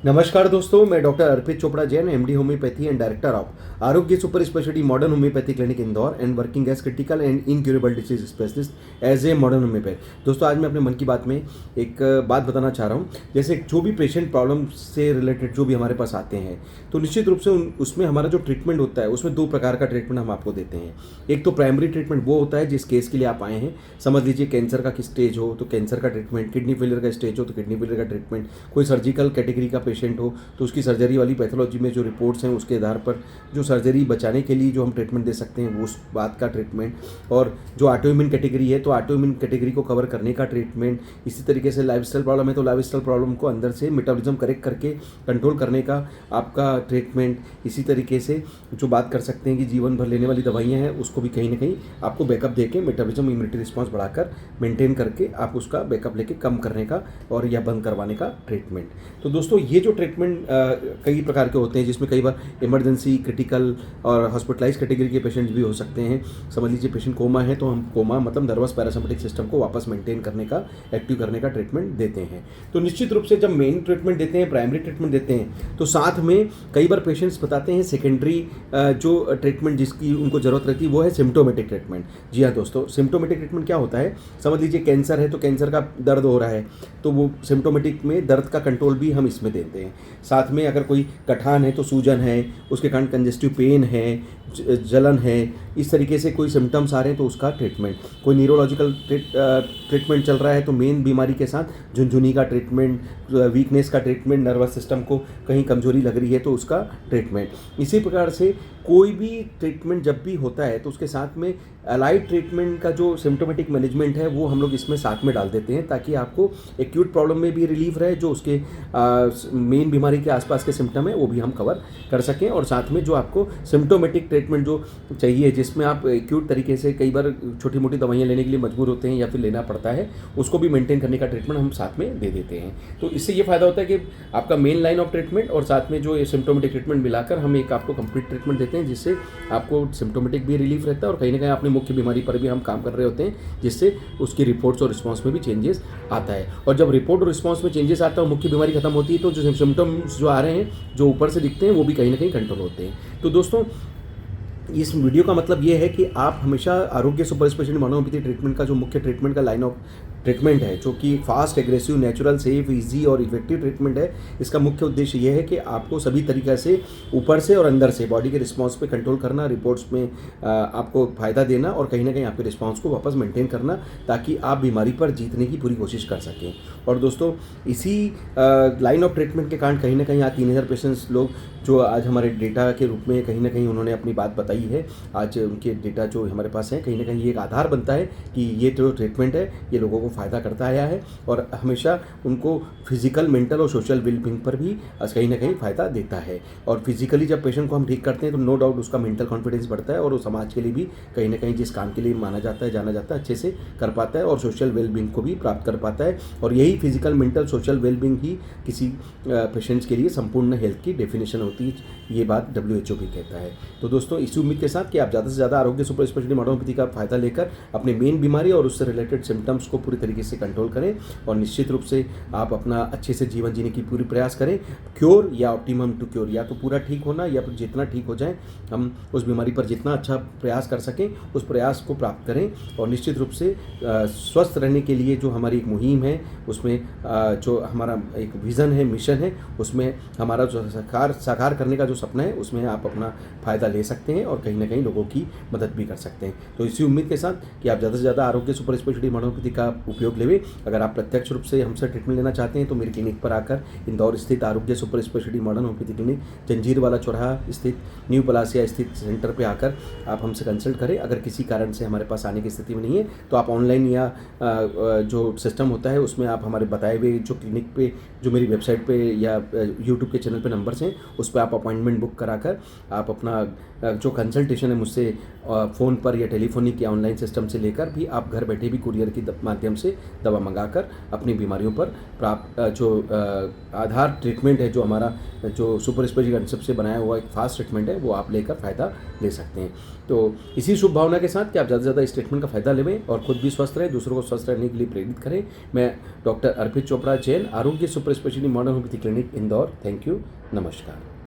नमस्कार दोस्तों, मैं doctor Arpit Chopra Jain, MD homeopathy and director of Arogya super speciality modern homeopathy clinic Indore and working as critical and incurable disease specialist as a modern homeopath. दोस्तों, आज मैं अपने मन की बात में एक बात बताना चाह रहा हूँ। जैसे जो भी पेशेंट प्रॉब्लम से रिलेटेड जो भी हमारे पास आते हैं, तो निश्चित रूप से उसमें हमारा जो ट्रीटमेंट होता है उसमें दो प्रकार का ट्रीटमेंट हम आपको देते हैं। एक तो प्राइमरी ट्रीटमेंट वो होता है जिस केस के लिए आप आए हैं। समझ लीजिए कैंसर का स्टेज हो तो कैंसर का ट्रीटमेंट, किडनी फेलियर का स्टेज हो तो किडनी फेलियर का ट्रीटमेंट, कोई सर्जिकल कैटेगरी का पेशेंट हो तो उसकी सर्जरी वाली पैथोलॉजी में जो रिपोर्ट्स हैं उसके आधार पर जो सर्जरी बचाने के लिए जो हम ट्रीटमेंट दे सकते हैं वो उस बात का ट्रीटमेंट। और जो ऑटोइम्यून कैटेगरी है तो ऑटोइम्यून कैटेगरी को कवर करने का ट्रीटमेंट। इसी तरीके से लाइफस्टाइल प्रॉब्लम है तो लाइफस्टाइल प्रॉब्लम को अंदर से मेटाबॉलिज्म करेक्ट करके कंट्रोल करने का आपका ट्रीटमेंट। इसी तरीके से जो बात कर सकते हैं कि जीवन भर लेने वाली दवाइयाँ हैं उसको भी कहीं ना कहीं आपको बैकअप दे के मेटाबॉलिज्म इम्यूनिटी रिस्पॉन्स बढ़ाकर मेंटेन करके आप उसका बैकअप लेके कम करने का और या बंद करवाने का ट्रीटमेंट। तो दोस्तों, ये जो ट्रीटमेंट कई प्रकार के होते हैं जिसमें कई बार इमरजेंसी, क्रिटिकल और हॉस्पिटलाइज कैटेगरी के पेशेंट्स भी हो सकते हैं। समझ लीजिए पेशेंट कोमा है तो हम कोमा मतलब नर्वस पैरासिम्पैथिक सिस्टम को वापस मेंटेन करने का, एक्टिव करने का ट्रीटमेंट देते हैं। तो निश्चित रूप से जब मेन ट्रीटमेंट देते हैं, प्राइमरी ट्रीटमेंट देते हैं, तो साथ में कई बार पेशेंट्स बताते हैं सेकेंडरी जो ट्रीटमेंट जिसकी उनको जरूरत रहती है वो है सिम्टोमेटिक ट्रीटमेंट। जी हाँ दोस्तों, सिम्टोमेटिक ट्रीटमेंट क्या होता है? समझ लीजिए कैंसर है तो कैंसर का दर्द हो रहा है तो वो सिम्टोमेटिक में दर्द का कंट्रोल भी हम इसमें देते हैं। साथ में अगर कोई कठान है तो सूजन है, उसके कारण कंजेस्टिव पेन है, जलन है, इस तरीके से कोई सिम्टम्स आ रहे हैं तो उसका ट्रीटमेंट। कोई न्यूरोलॉजिकल ट्रीटमेंट चल रहा है तो मेन बीमारी के साथ झुनझुनी का ट्रीटमेंट, वीकनेस का ट्रीटमेंट, नर्वस सिस्टम को कहीं कमजोरी लग रही है तो उसका ट्रीटमेंट। इसी प्रकार से कोई भी ट्रीटमेंट जब भी होता है तो उसके साथ में अलाइड ट्रीटमेंट का जो सिम्टोमेटिक मैनेजमेंट है वो हम लोग इसमें साथ में डाल देते हैं ताकि आपको एक्यूट प्रॉब्लम में भी रिलीफ रहे, जो उसके मेन बीमारी के आसपास के सिम्टम है वो भी हम कवर कर सकें, और साथ में जो आपको सिम्टोमेटिक ट्रीटमेंट जो चाहिए जिसमें आप एक्यूट तरीके से कई बार छोटी मोटी दवाइयाँ लेने के लिए मजबूर होते हैं या फिर लेना पड़ता है, उसको भी मेंटेन करने का ट्रीटमेंट हम साथ में दे देते हैं। तो इससे ये फायदा होता है कि आपका मेन लाइन ऑफ ट्रीटमेंट और साथ में जो ये सिम्टोमेटिक ट्रीटमेंट मिलाकर हम एक आपको कंप्लीट ट्रीटमेंट देते हैं जिससे आपको सिम्टोमेटिक भी रिलीफ रहता है और कहीं ना कहीं अपने मुख्य बीमारी पर भी हम काम कर रहे होते हैं जिससे उसकी रिपोर्ट्स और रिस्पॉन्स में भी चेंजेस आता है। और जब रिपोर्ट और रिस्पॉन्स में चेंजेस आता है और मुख्य बीमारी खत्म होती है तो जो सिम्टम्स जो आ रहे हैं जो ऊपर से दिखते हैं वो भी कहीं ना कहीं कंट्रोल होते हैं। तो दोस्तों, इस वीडियो का मतलब ये है कि आप हमेशा आरोग्य सुपर स्पेशलिटी होम्योपैथी ट्रीटमेंट का जो मुख्य ट्रीटमेंट का लाइन ऑफ ट्रीटमेंट है जो कि fast, aggressive, natural, safe, easy और इफेक्टिव ट्रीटमेंट है, इसका मुख्य उद्देश्य ये है कि आपको सभी तरीक़े से ऊपर से और अंदर से बॉडी के रिस्पांस पे कंट्रोल करना, रिपोर्ट्स में आपको फ़ायदा देना और कहीं ना कहीं आपके रिस्पांस को वापस मेंटेन करना ताकि आप बीमारी पर जीतने की पूरी कोशिश कर सकें। और दोस्तों, इसी लाइन ऑफ ट्रीटमेंट के कारण कहीं ना कहीं आज 3000 पेशेंट्स लोग जो आज हमारे डेटा के रूप में कहीं ना कहीं उन्होंने अपनी बात बताई है, आज उनके डेटा जो हमारे पास है कहीं ना कहीं ये एक आधार बनता है कि ये जो ट्रीटमेंट है ये लोगों को फ़ायदा करता आया है और हमेशा उनको फिजिकल, मेंटल और सोशल वेलबींग पर भी कहीं ना कहीं फ़ायदा देता है। और फिजिकली जब पेशेंट को हम ठीक करते हैं तो नो डाउट उसका मेंटल कॉन्फिडेंस बढ़ता है और वो समाज के लिए भी कहीं ना कहीं जिस काम के लिए माना जाता है, जाना जाता है, अच्छे से कर पाता है और सोशल वेलबींग को भी प्राप्त कर पाता है। और यही फिजिकल, मेंटल, सोशल वेलबींग ही किसी पेशेंट्स के लिए संपूर्ण हेल्थ की डेफिनेशन होती है, ये बात WHO भी कहता है। तो दोस्तों, इसी उम्मीद के साथ कि आप ज़्यादा से ज़्यादा आरोग्य सुपर स्पेशलिटी होम्योपैथी का फ़ायदा लेकर अपने मेन बीमारी और उससे रिलेटेड सिम्टम्स को पूरी तरीके से कंट्रोल करें और निश्चित रूप से आप अपना अच्छे से जीवन जीने की पूरी प्रयास करें। क्योर या ऑप्टिमम टू क्योर, या तो पूरा ठीक होना या फिर जितना ठीक हो जाए हम उस बीमारी पर जितना अच्छा प्रयास कर सकें उस प्रयास को प्राप्त करें। और निश्चित रूप से स्वस्थ रहने के लिए जो हमारी एक मुहिम है उसमें जो हमारा एक विज़न है, मिशन है, उसमें हमारा जो साकार करने का जो सपना है उसमें आप अपना फ़ायदा ले सकते हैं और कहीं ना कहीं लोगों की मदद भी कर सकते हैं। तो इसी उम्मीद के साथ कि आप ज़्यादा से ज़्यादा आरोग्य सुपर स्पेशलिटी होम्योपैथी का उपयोग लें। अगर आप प्रत्यक्ष रूप से हमसे ट्रीटमेंट लेना चाहते हैं तो मेरी क्लिनिक पर आकर इंदौर स्थित आरोग्य super speciality modern homeopathy clinic, जंजीर वाला चौराहा स्थित न्यू पलासिया स्थित सेंटर पे आकर आप हमसे कंसल्ट करें। अगर किसी कारण से हमारे पास आने की स्थिति में नहीं है तो आप ऑनलाइन या जो सिस्टम होता है उसमें आप हमारे बताए हुए जो क्लिनिक पे, जो मेरी वेबसाइट पे या यूट्यूब के चैनल पे नंबर्स हैं उस पर आप अपॉइंटमेंट बुक कराकर आप अपना जो कंसल्टेशन है मुझसे फ़ोन पर या टेलीफोनिक या ऑनलाइन सिस्टम से लेकर भी आप घर बैठे भी कुरियर की माध्यम से दवा मंगाकर अपनी बीमारियों पर प्राप्त जो आधार ट्रीटमेंट है, जो हमारा जो सुपर स्पेशलिटी कंसेप्ट से बनाया हुआ एक फास्ट ट्रीटमेंट है, वो आप लेकर फ़ायदा ले सकते हैं। तो इसी शुभ भावना के साथ कि आप ज़्यादा से ज़्यादा इस ट्रीटमेंट का फ़ायदा लें और खुद भी स्वस्थ रहें, दूसरों को स्वस्थ रहने के लिए प्रेरित करें। मैं डॉक्टर अर्पित चोपड़ा जैन, आरोग्य super speciality modern homeopathy clinic, Indore. Thank you. नमस्कार।